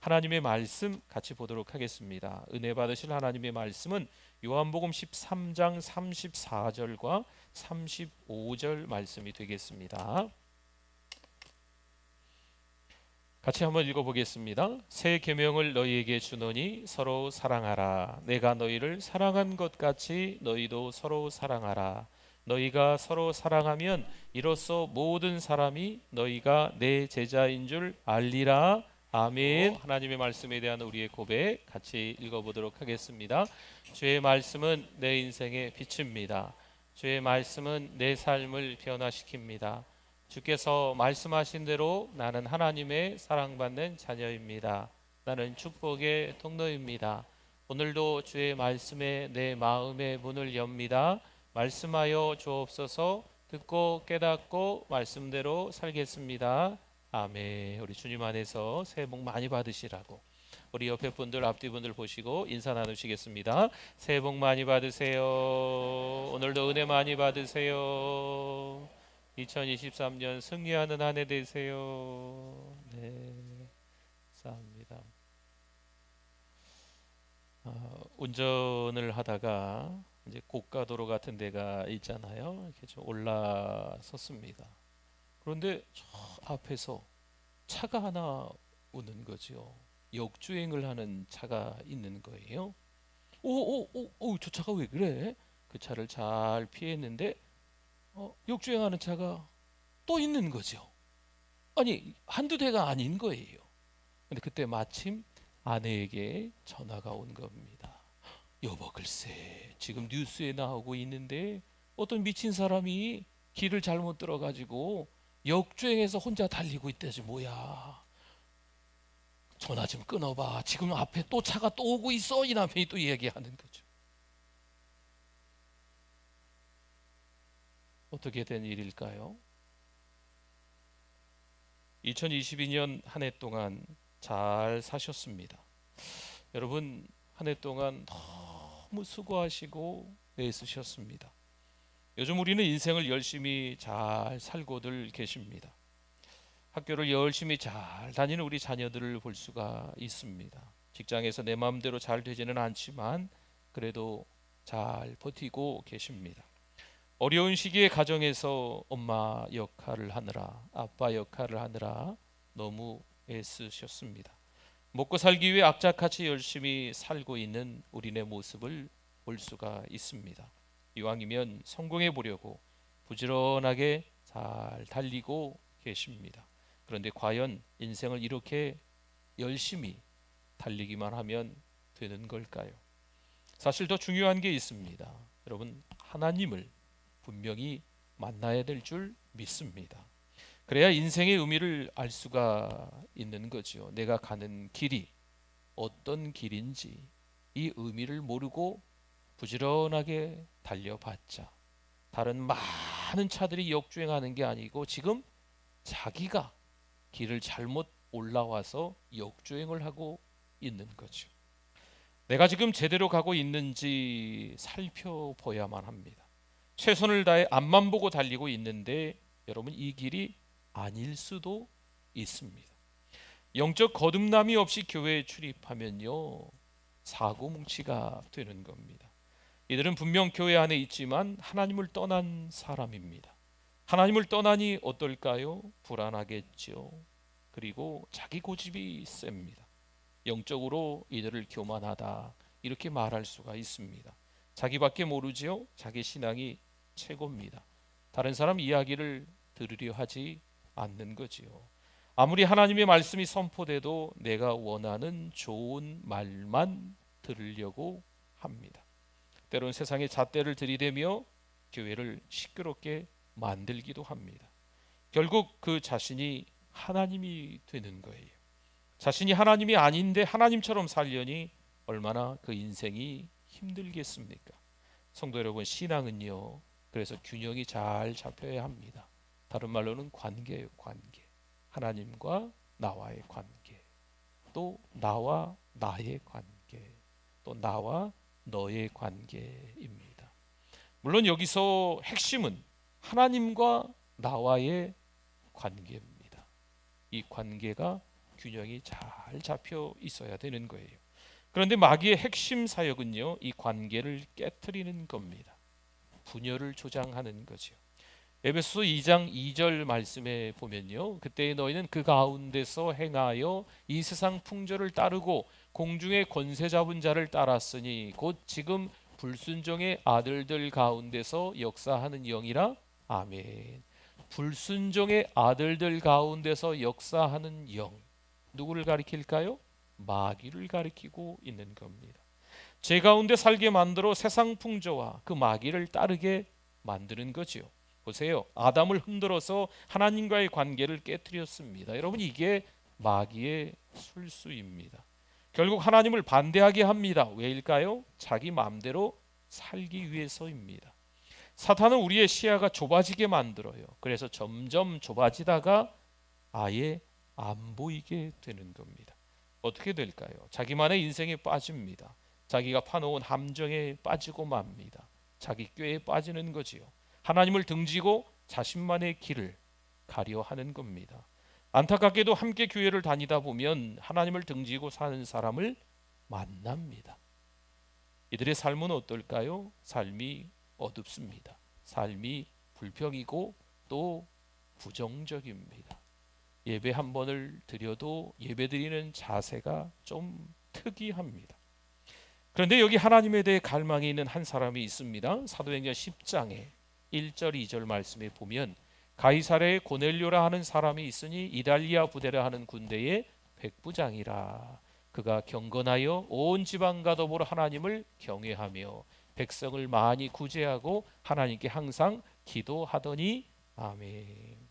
하나님의 말씀 같이 보도록 하겠습니다. 은혜 받으실 하나님의 말씀은 요한복음 13장 34절과 35절 말씀이 되겠습니다. 같이 한번 읽어보겠습니다. 새 계명을 너희에게 주노니 서로 사랑하라. 내가 너희를 사랑한 것 같이 너희도 서로 사랑하라. 너희가 서로 사랑하면 이로써 모든 사람이 너희가 내 제자인 줄 알리라. 아멘. 하나님의 말씀에 대한 우리의 고백 같이 읽어보도록 하겠습니다. 주의 말씀은 내 인생의 빛입니다. 주의 말씀은 내 삶을 변화시킵니다. 주께서 말씀하신 대로 나는 하나님의 사랑받는 자녀입니다. 나는 축복의 통로입니다. 오늘도 주의 말씀에 내 마음의 문을 엽니다. 말씀하여 주옵소서. 듣고 깨닫고 말씀대로 살겠습니다. 아멘. 우리 주님 안에서 새해 복 많이 받으시라고 우리 옆에 분들 앞뒤 분들 보시고 인사 나누시겠습니다. 새해 복 많이 받으세요. 오늘도 은혜 많이 받으세요. 2023년 승리하는 한 해 되세요. 네, 감사합니다. 운전을 하다가 이제 고가도로 같은 데가 있잖아요. 이렇게 좀 올라섰습니다. 그런데 저 앞에서 차가 하나 오는 거죠. 역주행을 하는 차가 있는 거예요. 저 차가 왜 그래? 그 차를 잘 피했는데 역주행하는 차가 또 있는 거죠. 아니 한두 대가 아닌 거예요. 근데 그때 마침 아내에게 전화가 온 겁니다. 여보, 글쎄 지금 뉴스에 나오고 있는데 어떤 미친 사람이 길을 잘못 들어가지고 역주행해서 혼자 달리고 있대지 뭐야. 전화 좀 끊어봐. 지금 앞에 또 차가 또 오고 있어. 이 남편이 또 얘기하는 거죠. 어떻게 된 일일까요? 2022년 한 해 동안 잘 사셨습니다. 여러분 한 해 동안 너무 수고하시고 애쓰셨습니다. 요즘 우리는 인생을 열심히 잘 살고들 계십니다. 학교를 열심히 잘 다니는 우리 자녀들을 볼 수가 있습니다. 직장에서 내 마음대로 잘 되지는 않지만 그래도 잘 버티고 계십니다. 어려운 시기에 가정에서 엄마 역할을 하느라 아빠 역할을 하느라 너무 애쓰셨습니다. 먹고 살기 위해 악착같이 열심히 살고 있는 우리네 모습을 볼 수가 있습니다. 이왕이면 성공해 보려고 부지런하게 잘 달리고 계십니다. 그런데 과연 인생을 이렇게 열심히 달리기만 하면 되는 걸까요? 사실 더 중요한 게 있습니다. 여러분, 하나님을 분명히 만나야 될 줄 믿습니다. 그래야 인생의 의미를 알 수가 있는 거죠. 내가 가는 길이 어떤 길인지 이 의미를 모르고 부지런하게 달려봤자 다른 많은 차들이 역주행하는 게 아니고 지금 자기가 길을 잘못 올라와서 역주행을 하고 있는 거죠. 내가 지금 제대로 가고 있는지 살펴봐야만 합니다. 최선을 다해 앞만 보고 달리고 있는데 여러분 이 길이 아닐 수도 있습니다. 영적 거듭남이 없이 교회에 출입하면요 사고뭉치가 되는 겁니다. 이들은 분명 교회 안에 있지만 하나님을 떠난 사람입니다. 하나님을 떠나니 어떨까요? 불안하겠죠. 그리고 자기 고집이 셉니다. 영적으로 이들을 교만하다 이렇게 말할 수가 있습니다. 자기밖에 모르지요. 자기 신앙이 최고입니다. 다른 사람 이야기를 들으려 하지 않는 거지요. 아무리 하나님의 말씀이 선포돼도 내가 원하는 좋은 말만 들으려고 합니다. 때로는 세상의 잣대를 들이대며 교회를 시끄럽게 만들기도 합니다. 결국 그 자신이 하나님이 되는 거예요. 자신이 하나님이 아닌데 하나님처럼 살려니 얼마나 그 인생이 힘들겠습니까? 성도 여러분, 신앙은요 그래서 균형이 잘 잡혀야 합니다. 다른 말로는 관계예요. 관계. 하나님과 나와의 관계, 또 나와 나의 관계, 또 나와 너의 관계입니다. 물론 여기서 핵심은 하나님과 나와의 관계입니다. 이 관계가 균형이 잘 잡혀 있어야 되는 거예요. 그런데 마귀의 핵심 사역은요, 이 관계를 깨트리는 겁니다. 분열을 조장하는 거죠. 에베소서 2장 2절 말씀에 보면요, 그때 너희는 그 가운데서 행하여 이 세상 풍조를 따르고 공중의 권세 잡은 자를 따랐으니 곧 지금 불순종의 아들들 가운데서 역사하는 영이라. 아멘. 불순종의 아들들 가운데서 역사하는 영, 누구를 가리킬까요? 마귀를 가리키고 있는 겁니다. 제 가운데 살게 만들어 세상 풍조와 그 마귀를 따르게 만드는 거지요. 보세요. 아담을 흔들어서 하나님과의 관계를 깨뜨렸습니다. 여러분, 이게 마귀의 술수입니다. 결국 하나님을 반대하게 합니다. 왜일까요? 자기 마음대로 살기 위해서입니다. 사탄은 우리의 시야가 좁아지게 만들어요. 그래서 점점 좁아지다가 아예 안 보이게 되는 겁니다. 어떻게 될까요? 자기만의 인생에 빠집니다. 자기가 파놓은 함정에 빠지고 맙니다. 자기 꾀에 빠지는 거지요. 하나님을 등지고 자신만의 길을 가려 하는 겁니다. 안타깝게도 함께 교회를 다니다 보면 하나님을 등지고 사는 사람을 만납니다. 이들의 삶은 어떨까요? 삶이 어둡습니다. 삶이 불평이고 또 부정적입니다. 예배 한 번을 드려도 예배드리는 자세가 좀 특이합니다. 그런데 여기 하나님에 대해 갈망이 있는 한 사람이 있습니다. 사도행전 10장에 1절 2절 말씀에 보면 가이사랴에 고넬료라 하는 사람이 있으니 이달리아 부대라 하는 군대의 백부장이라. 그가 경건하여 온 지방과 더불어 하나님을 경외하며 백성을 많이 구제하고 하나님께 항상 기도하더니. 아멘.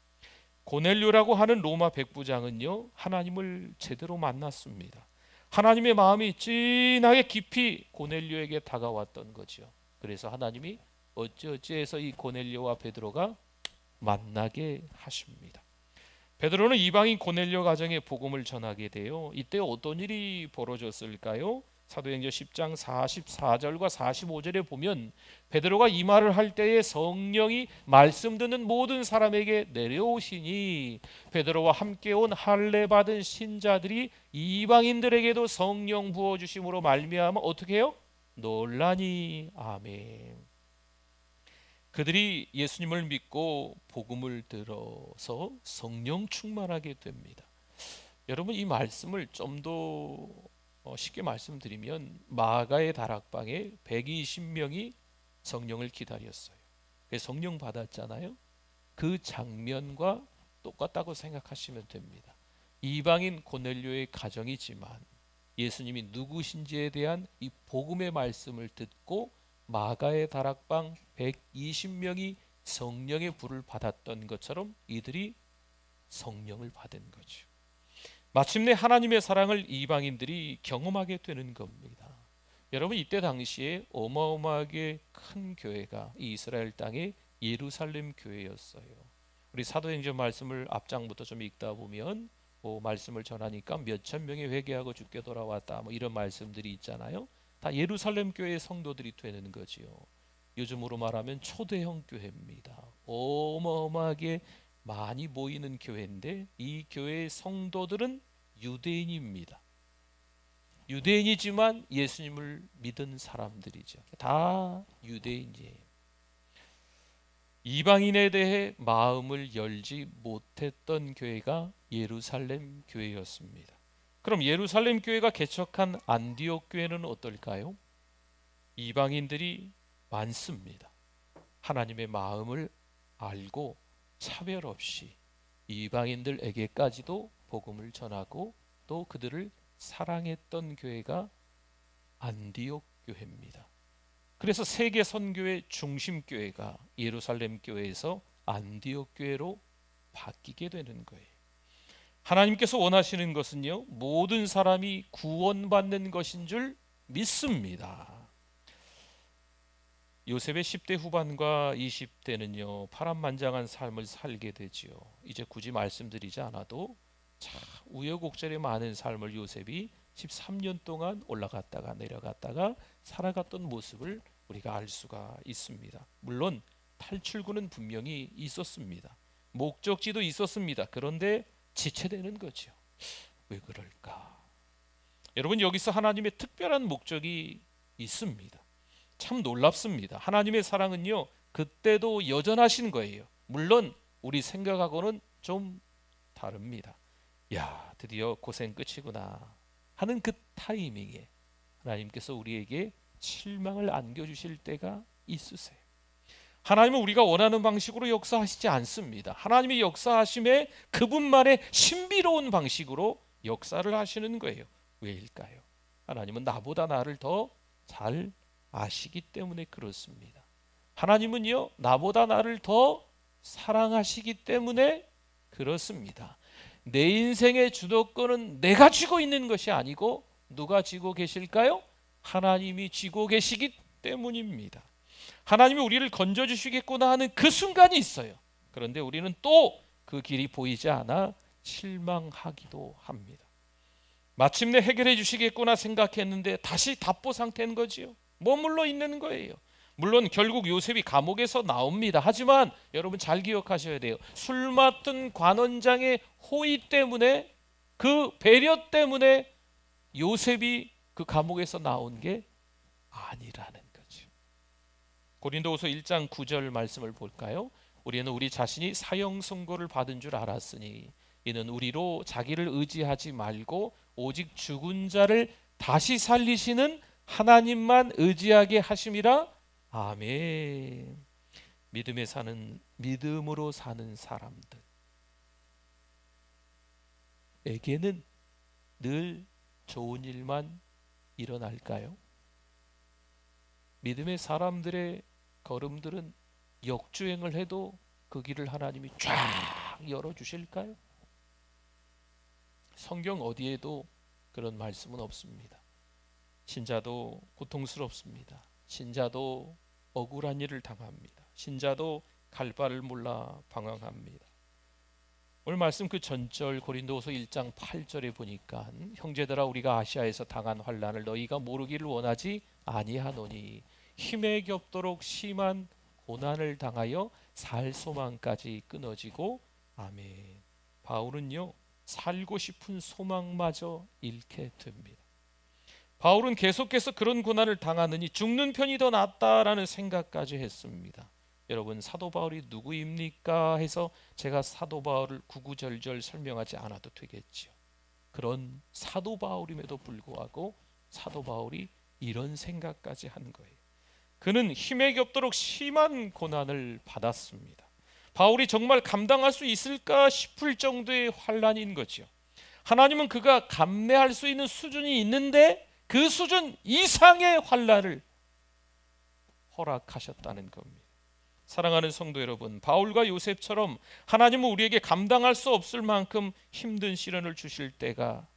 고넬료라고 하는 로마 백부장은요, 하나님을 제대로 만났습니다. 하나님의 마음이 진하게 깊이 고넬료에게 다가왔던 거죠. 그래서 하나님이 어찌어찌해서 이 고넬료와 베드로가 만나게 하십니다. 베드로는 이방인 고넬료 가정에 복음을 전하게 돼요. 이때 어떤 일이 벌어졌을까요? 사도행전 10장 44절과 45절에 보면 베드로가 이 말을 할 때에 성령이 말씀 듣는 모든 사람에게 내려오시니 베드로와 함께 온 할례 받은 신자들이 이방인들에게도 성령 부어 주심으로 말미암아 어떻게 해요? 놀라니. 아멘. 그들이 예수님을 믿고 복음을 들어서 성령 충만하게 됩니다. 여러분, 이 말씀을 좀 더 쉽게 말씀드리면 마가의 다락방에 120명이 성령을 기다렸어요. 성령 받았잖아요. 그 장면과 똑같다고 생각하시면 됩니다. 이방인 고넬료의 가정이지만 예수님이 누구신지에 대한 이 복음의 말씀을 듣고 마가의 다락방 120명이 성령의 불을 받았던 것처럼 이들이 성령을 받은 거죠. 마침내 하나님의 사랑을 이방인들이 경험하게 되는 겁니다. 여러분, 이때 당시에 어마어마하게 큰 교회가 이 이스라엘 땅의 예루살렘 교회였어요. 우리 사도행전 말씀을 앞장부터 좀 읽다 보면 말씀을 전하니까 몇천 명이 회개하고 주께 돌아왔다, 이런 말씀들이 있잖아요. 다 예루살렘 교회의 성도들이 되는 거지요. 요즘으로 말하면 초대형 교회입니다. 어마어마하게 많이 모이는 교회인데 이 교회의 성도들은 유대인입니다. 유대인이지만 예수님을 믿은 사람들이죠. 다 유대인이에요. 이방인에 대해 마음을 열지 못했던 교회가 예루살렘 교회였습니다. 그럼 예루살렘 교회가 개척한 안디옥 교회는 어떨까요? 이방인들이 많습니다. 하나님의 마음을 알고 차별 없이 이방인들에게까지도 복음을 전하고 또 그들을 사랑했던 교회가 안디옥 교회입니다. 그래서 세계 선교의 중심 교회가 예루살렘 교회에서 안디옥 교회로 바뀌게 되는 거예요. 하나님께서 원하시는 것은요, 모든 사람이 구원받는 것인 줄 믿습니다. 요셉의 10대 후반과 20대는요 파란만장한 삶을 살게 되지요. 이제 굳이 말씀드리지 않아도 우여곡절이 많은 삶을 요셉이 13년 동안 올라갔다가 내려갔다가 살아갔던 모습을 우리가 알 수가 있습니다. 물론 탈출구는 분명히 있었습니다. 목적지도 있었습니다. 그런데 지체되는 거죠. 왜 그럴까? 여러분, 여기서 하나님의 특별한 목적이 있습니다. 참 놀랍습니다. 하나님의 사랑은요, 그때도 여전하신 거예요. 물론 우리 생각하고는 좀 다릅니다. 야, 드디어 고생 끝이구나 하는 그 타이밍에 하나님께서 우리에게 실망을 안겨주실 때가 있으세요. 하나님은 우리가 원하는 방식으로 역사하시지 않습니다. 하나님의 역사하심에 그분만의 신비로운 방식으로 역사를 하시는 거예요. 왜일까요? 하나님은 나보다 나를 더 잘 아시기 때문에 그렇습니다. 하나님은요, 나보다 나를 더 사랑하시기 때문에 그렇습니다. 내 인생의 주도권은 내가 쥐고 있는 것이 아니고 누가 쥐고 계실까요? 하나님이 쥐고 계시기 때문입니다. 하나님이 우리를 건져주시겠구나 하는 그 순간이 있어요. 그런데 우리는 또 그 길이 보이지 않아 실망하기도 합니다. 마침내 해결해 주시겠구나 생각했는데 다시 답보 상태인 거지요. 머물러 있는 거예요. 물론 결국 요셉이 감옥에서 나옵니다. 하지만 여러분 잘 기억하셔야 돼요. 술 맡은 관원장의 호의 때문에, 그 배려 때문에 요셉이 그 감옥에서 나온 게 아니라는 거죠. 고린도후서 1장 9절 말씀을 볼까요? 우리는 우리 자신이 사형 선고를 받은 줄 알았으니 이는 우리로 자기를 의지하지 말고 오직 죽은 자를 다시 살리시는 하나님만 의지하게 하심이라. 아멘. 믿음으로 사는 사람들에게는 늘 좋은 일만 일어날까요? 믿음의 사람들의 걸음들은 역주행을 해도 그 길을 하나님이 쫙 열어주실까요? 성경 어디에도 그런 말씀은 없습니다. 신자도 고통스럽습니다. 신자도 억울한 일을 당합니다. 신자도 갈 바를 몰라 방황합니다. 오늘 말씀 그 전절 고린도후서 1장 8절에 보니까 형제들아 우리가 아시아에서 당한 환난을 너희가 모르기를 원하지 아니하노니 힘에 겹도록 심한 고난을 당하여 살 소망까지 끊어지고. 아멘. 바울은요, 살고 싶은 소망마저 잃게 됩니다. 바울은 계속해서 그런 고난을 당하느니 죽는 편이 더 낫다라는 생각까지 했습니다. 여러분, 사도 바울이 누구입니까 해서 제가 사도 바울을 구구절절 설명하지 않아도 되겠지요. 그런 사도 바울임에도 불구하고 사도 바울이 이런 생각까지 한 거예요. 그는 힘에 겹도록 심한 고난을 받았습니다. 바울이 정말 감당할 수 있을까 싶을 정도의 환난인 거죠. 하나님은 그가 감내할 수 있는 수준이 있는데 그 수준 이상의 환난을 허락하셨다는 겁니다. 사랑하는 성도 여러분, 바울과 요셉처럼 하나님은 우리에게 감당할 수 없을 만큼 힘든 시련을 주실 때가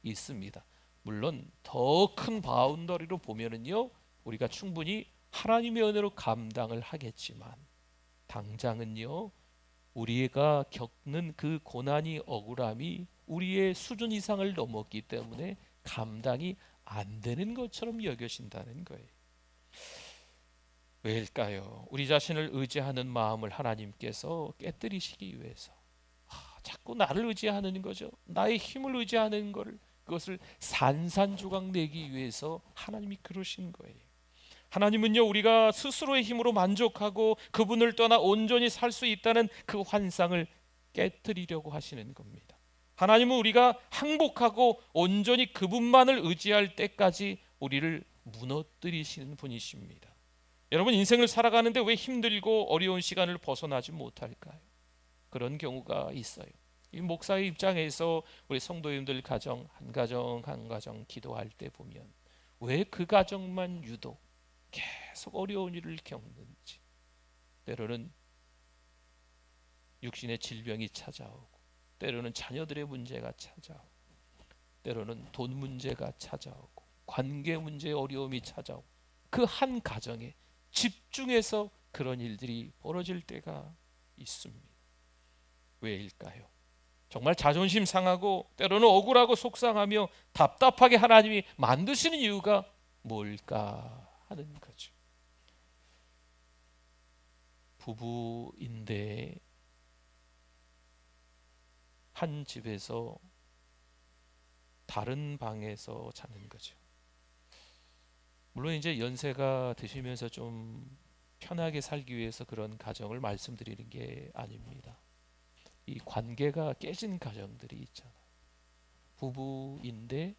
있습니다. 물론 더 큰 바운더리로 보면은요, 우리가 충분히 하나님의 은혜로 감당을 하겠지만 당장은요, 우리가 겪는 그 고난이, 억울함이 우리의 수준 이상을 넘었기 때문에 감당이 안 되는 것처럼 여겨진다는 거예요. 왜일까요? 우리 자신을 의지하는 마음을 하나님께서 깨뜨리시기 위해서 자꾸 나를 의지하는 거죠. 나의 힘을 의지하는 거를, 그것을 산산조각 내기 위해서 하나님이 그러신 거예요. 하나님은요, 우리가 스스로의 힘으로 만족하고 그분을 떠나 온전히 살 수 있다는 그 환상을 깨뜨리려고 하시는 겁니다. 하나님은 우리가 항복하고 온전히 그분만을 의지할 때까지 우리를 무너뜨리시는 분이십니다. 여러분, 인생을 살아가는데 왜 힘들고 어려운 시간을 벗어나지 못할까요? 그런 경우가 있어요. 이 목사의 입장에서 우리 성도님들 가정 한 가정 한 가정 기도할 때 보면 왜 그 가정만 유독 계속 어려운 일을 겪는지, 때로는 육신의 질병이 찾아오고, 때로는 자녀들의 문제가 찾아오고, 때로는 돈 문제가 찾아오고, 관계 문제의 어려움이 찾아오고, 그 한 가정에 집중해서 그런 일들이 벌어질 때가 있습니다. 왜일까요? 정말 자존심 상하고 때로는 억울하고 속상하며 답답하게 하나님이 만드시는 이유가 뭘까 하는 거죠. 부부인데 한 집에서 다른 방에서 자는 거죠. 물론 이제 연세가 드시면서 좀 편하게 살기 위해서 그런 가정을 말씀드리는 게 아닙니다. 이 관계가 깨진 가정들이 있잖아요. 부부인데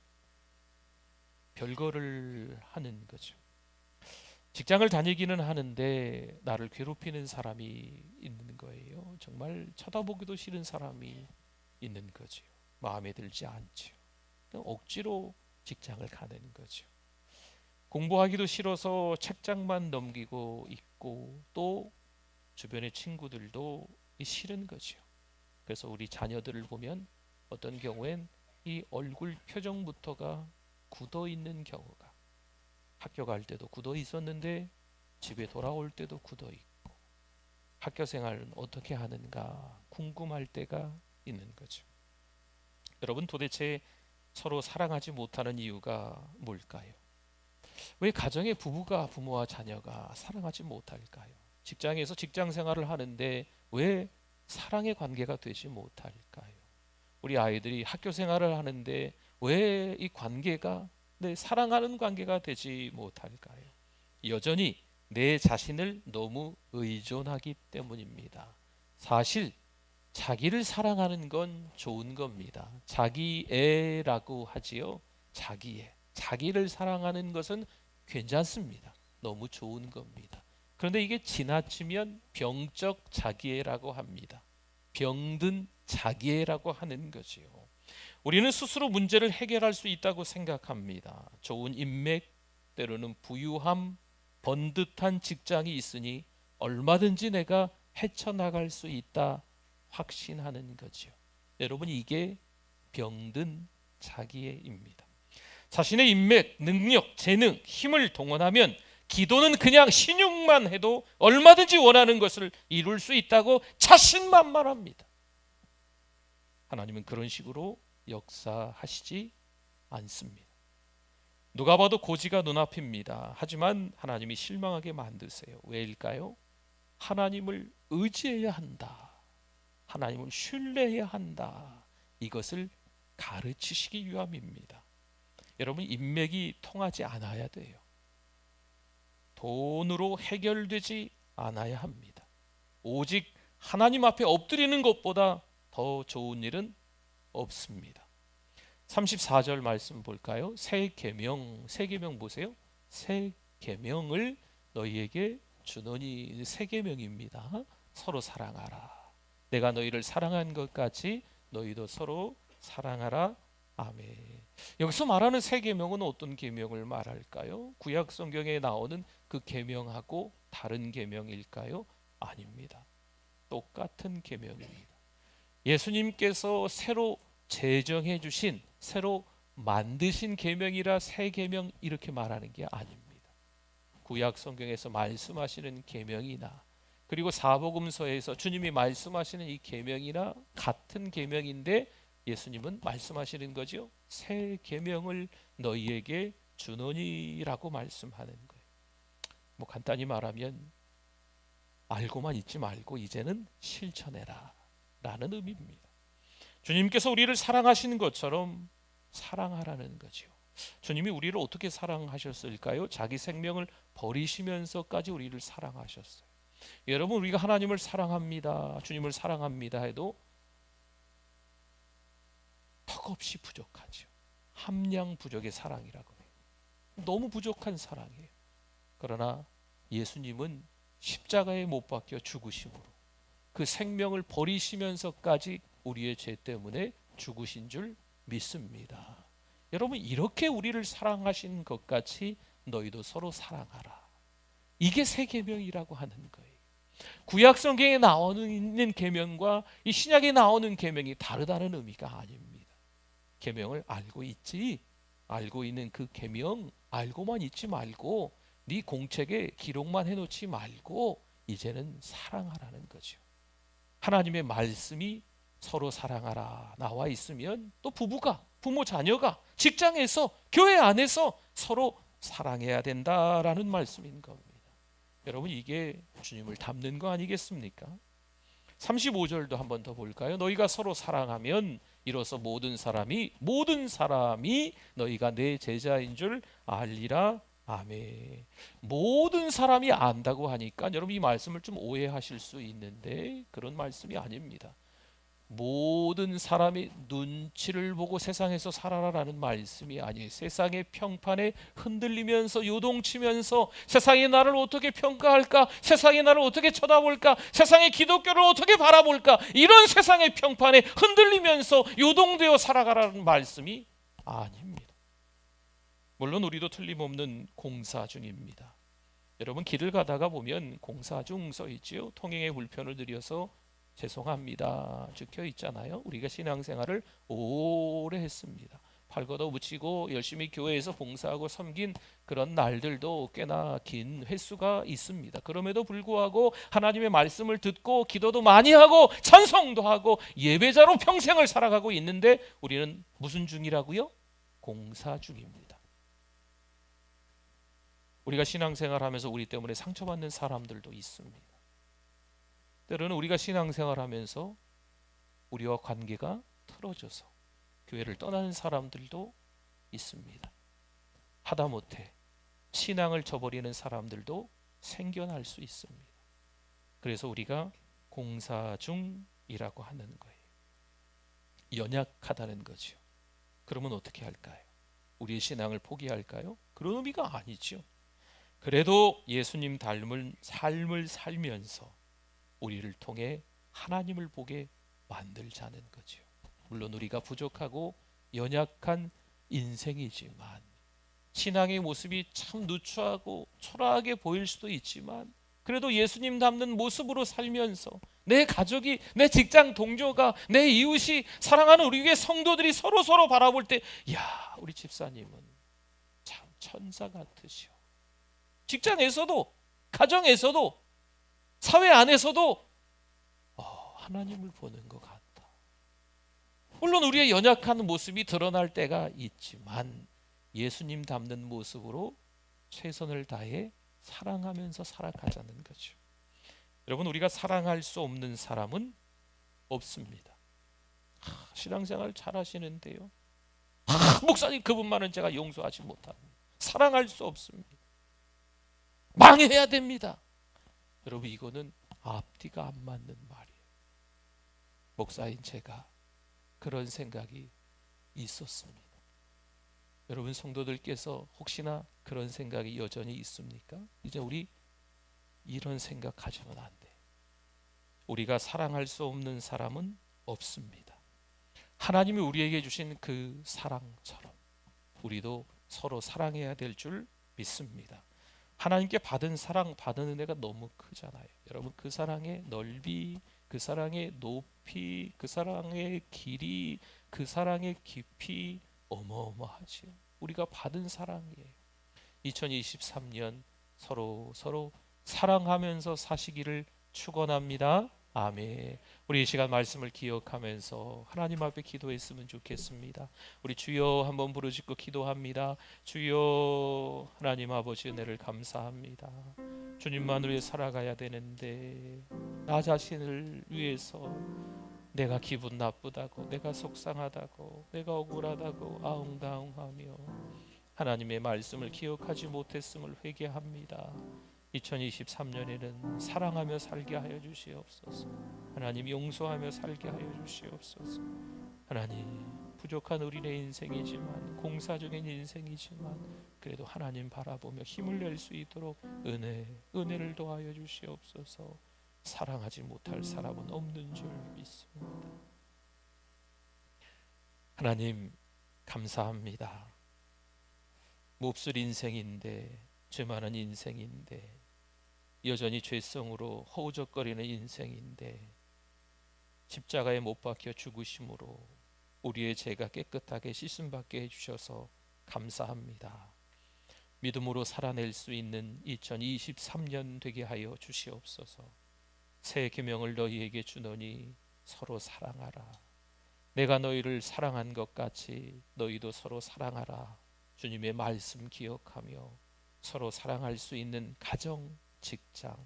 별거를 하는 거죠. 직장을 다니기는 하는데 나를 괴롭히는 사람이 있는 거예요. 정말 쳐다보기도 싫은 사람이 있는 거죠. 마음에 들지 않죠. 억지로 직장을 가는 거죠. 공부하기도 싫어서 책장만 넘기고 있고 또 주변의 친구들도 싫은 거죠. 그래서 우리 자녀들을 보면 어떤 경우엔 이 얼굴 표정부터가 굳어 있는 경우가, 학교 갈 때도 굳어 있었는데 집에 돌아올 때도 굳어 있고, 학교 생활은 어떻게 하는가 궁금할 때가 있는 거죠. 여러분, 도대체 서로 사랑하지 못하는 이유가 뭘까요? 왜 가정의 부부가, 부모와 자녀가 사랑하지 못할까요? 직장에서 직장 생활을 하는데 왜 사랑의 관계가 되지 못할까요? 우리 아이들이 학교 생활을 하는데 왜 이 관계가, 사랑하는 관계가 되지 못할까요? 여전히 내 자신을 너무 의존하기 때문입니다. 사실 자기를 사랑하는 건 좋은 겁니다. 자기애라고 하지요. 자기애. 자기를 사랑하는 것은 괜찮습니다. 너무 좋은 겁니다. 그런데 이게 지나치면 병적 자기애라고 합니다. 병든 자기애라고 하는 거지요. 우리는 스스로 문제를 해결할 수 있다고 생각합니다. 좋은 인맥, 때로는 부유함, 번듯한 직장이 있으니 얼마든지 내가 헤쳐나갈 수 있다 확신하는 거죠. 여러분, 이게 병든 자기애입니다. 자신의 인맥, 능력, 재능, 힘을 동원하면 기도는 그냥 신용만 해도 얼마든지 원하는 것을 이룰 수 있다고 자신만만합니다. 하나님은 그런 식으로 역사하시지 않습니다. 누가 봐도 고지가 눈앞입니다. 하지만 하나님이 실망하게 만드세요. 왜일까요? 하나님을 의지해야 한다. 하나님을 신뢰해야 한다. 이것을 가르치시기 위함입니다. 여러분, 인맥이 통하지 않아야 돼요. 돈으로 해결되지 않아야 합니다. 오직 하나님 앞에 엎드리는 것보다 더 좋은 일은 없습니다. 34절 말씀 볼까요? 새 계명 보세요. 새 계명을 너희에게 주노니, 새 계명입니다. 서로 사랑하라. 내가 너희를 사랑한 것 같이 너희도 서로 사랑하라. 아멘. 여기서 말하는 새 계명은 어떤 계명을 말할까요? 구약 성경에 나오는 그 계명하고 다른 계명일까요? 아닙니다. 똑같은 계명입니다. 예수님께서 새로 제정해 주신, 새로 만드신 계명이라 새 계명 이렇게 말하는 게 아닙니다. 구약 성경에서 말씀하시는 계명이나 그리고 사복음서에서 주님이 말씀하시는 이 계명이나 같은 계명인데 예수님은 말씀하시는 거죠. 새 계명을 너희에게 주노니라고 말씀하는 거예요. 뭐 간단히 말하면 알고만 있지 말고 이제는 실천해라 라는 의미입니다. 주님께서 우리를 사랑하시는 것처럼 사랑하라는 거죠. 주님이 우리를 어떻게 사랑하셨을까요? 자기 생명을 버리시면서까지 우리를 사랑하셨어요. 여러분, 우리가 하나님을 사랑합니다, 주님을 사랑합니다 해도 턱없이 부족하죠. 함량 부족의 사랑이라고 해요. 너무 부족한 사랑이에요. 그러나 예수님은 십자가에 못 박혀 죽으심으로 그 생명을 버리시면서까지 우리의 죄 때문에 죽으신 줄 믿습니다. 여러분, 이렇게 우리를 사랑하신 것 같이 너희도 서로 사랑하라. 이게 새 계명이라고 하는 거예요. 구약 성경에 나오는 계명과 이 신약에 나오는 계명이 다르다는 의미가 아닙니다. 계명을 알고 있지, 알고 있는 그 계명 알고만 있지 말고 네 공책에 기록만 해놓지 말고 이제는 사랑하라는 거죠. 하나님의 말씀이 서로 사랑하라 나와 있으면 또 부부가, 부모 자녀가 직장에서, 교회 안에서 서로 사랑해야 된다라는 말씀인 겁니다. 여러분, 이게 주님을 닮는 거 아니겠습니까? 35절도 한 번 더 볼까요? 너희가 서로 사랑하면 이로써 모든 사람이 너희가 내 제자인 줄 알리라. 아멘. 모든 사람이 안다고 하니까 여러분 이 말씀을 좀 오해하실 수 있는데 그런 말씀이 아닙니다. 모든 사람이 눈치를 보고 세상에서 살아라라는 말씀이 아니에요. 세상의 평판에 흔들리면서 요동치면서 세상이 나를 어떻게 평가할까? 세상이 나를 어떻게 쳐다볼까? 세상의 기독교를 어떻게 바라볼까? 이런 세상의 평판에 흔들리면서 요동되어 살아가라는 말씀이 아닙니다. 물론 우리도 틀림없는 공사 중입니다. 여러분 길을 가다가 보면 공사 중 써 있지요. 통행에 불편을 드려서 죄송합니다 적혀 있잖아요. 우리가 신앙생활을 오래 했습니다. 팔 걷어 붙이고 열심히 교회에서 봉사하고 섬긴 그런 날들도 꽤나 긴 횟수가 있습니다. 그럼에도 불구하고 하나님의 말씀을 듣고 기도도 많이 하고 찬송도 하고 예배자로 평생을 살아가고 있는데 우리는 무슨 중이라고요? 공사 중입니다. 우리가 신앙생활하면서 우리 때문에 상처받는 사람들도 있습니다. 때로는 우리가 신앙생활하면서 우리와 관계가 틀어져서 교회를 떠나는 사람들도 있습니다. 하다못해 신앙을 저버리는 사람들도 생겨날 수 있습니다. 그래서 우리가 공사 중이라고 하는 거예요. 연약하다는 거죠. 그러면 어떻게 할까요? 우리의 신앙을 포기할까요? 그런 의미가 아니죠. 그래도 예수님 닮은 삶을 살면서 우리를 통해 하나님을 보게 만들자는 거죠. 물론 우리가 부족하고 연약한 인생이지만 신앙의 모습이 참 누추하고 초라하게 보일 수도 있지만 그래도 예수님 닮는 모습으로 살면서 내 가족이, 내 직장 동료가, 내 이웃이, 사랑하는 우리 교회 성도들이 서로 바라볼 때 야, 우리 집사님은 참 천사 같으시오. 직장에서도, 가정에서도, 사회 안에서도 하나님을 보는 것 같다. 물론 우리의 연약한 모습이 드러날 때가 있지만 예수님 닮는 모습으로 최선을 다해 사랑하면서 살아가자는 거죠. 여러분, 우리가 사랑할 수 없는 사람은 없습니다. 신앙생활 잘 하시는데요, 목사님 그분만은 제가 용서하지 못합니다. 사랑할 수 없습니다. 망해야 됩니다. 여러분, 이거는 앞뒤가 안 맞는 말이에요. 목사인 제가 그런 생각이 있었습니다. 여러분 성도들께서 혹시나 그런 생각이 여전히 있습니까? 이제 우리 이런 생각 가지면 안 돼. 우리가 사랑할 수 없는 사람은 없습니다. 하나님이 우리에게 주신 그 사랑처럼 우리도 서로 사랑해야 될 줄 믿습니다. 하나님께 받은 사랑, 받은 은혜가 너무 크잖아요. 여러분, 그 사랑의 넓이, 그 사랑의 높이, 그 사랑의 길이, 그 사랑의 깊이 어마어마하지요. 우리가 받은 사랑이에요. 2023년 서로 사랑하면서 사시기를 축원합니다. 아멘. 우리 이 시간 말씀을 기억하면서 하나님 앞에 기도했으면 좋겠습니다. 우리 주여 한번 부르짖고 기도합니다. 주여, 하나님 아버지 은혜를 감사합니다. 주님만을 위해 살아가야 되는데 나 자신을 위해서 내가 기분 나쁘다고, 내가 속상하다고, 내가 억울하다고 아웅다웅하며 하나님의 말씀을 기억하지 못했음을 회개합니다. 2023년에는 사랑하며 살게 하여 주시옵소서. 하나님, 용서하며 살게 하여 주시옵소서. 하나님, 부족한 우리의 인생이지만, 공사적인 인생이지만 그래도 하나님 바라보며 힘을 낼 수 있도록 은혜를 더하여 주시옵소서. 사랑하지 못할 사람은 없는 줄 믿습니다. 하나님, 감사합니다. 몹쓸 인생인데, 죄 많은 인생인데, 여전히 죄성으로 허우적거리는 인생인데 십자가에 못 박혀 죽으심으로 우리의 죄가 깨끗하게 씻음받게 해주셔서 감사합니다. 믿음으로 살아낼 수 있는 2023년 되게 하여 주시옵소서. 새 계명을 너희에게 주노니 서로 사랑하라. 내가 너희를 사랑한 것 같이 너희도 서로 사랑하라. 주님의 말씀 기억하며 서로 사랑할 수 있는 가정, 직장,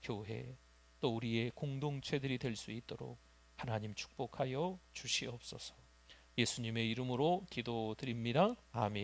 교회, 또 우리의 공동체들이 될 수 있도록 하나님 축복하여 주시옵소서. 예수님의 이름으로 기도드립니다. 아멘.